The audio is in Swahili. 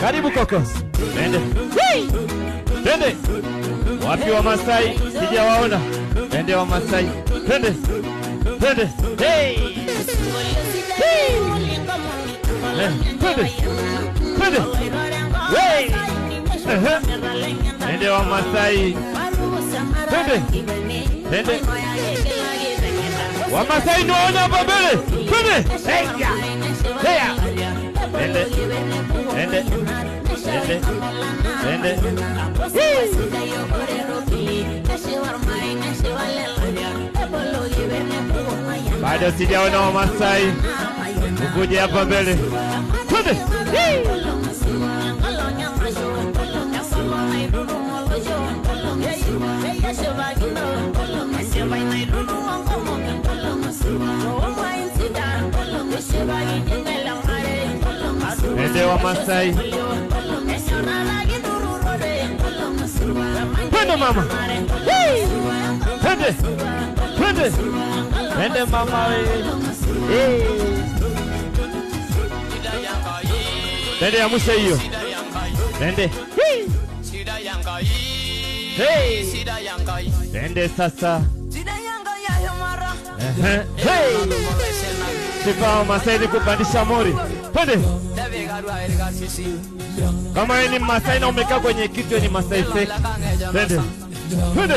Karibu koko. Twende. Twende. Wapi wa Masai? Sijawaona. Twende wa Masai. Twende. Twende. Hey. Twende. Twende. Hey. Twende wa Masai. Twende. Twende. Wa Masai naona hapa mbele. Twende. Heya. Heya. Twende. Twende. Twende. Twende. Bado sijaona wa Masai. Ukuje hapa mbele. Twende. Twende wa Masai. Twende mama. Twende. Twende. Twende mama we. Twende ya Musa hiyo. Twende. Hey. Twende sasa. Hey. Sifa wa Masai ni kupandisha mori. Twende. Kama ni Masai na umekaa kwenye kitu ni Masai fake. Twende. Twende.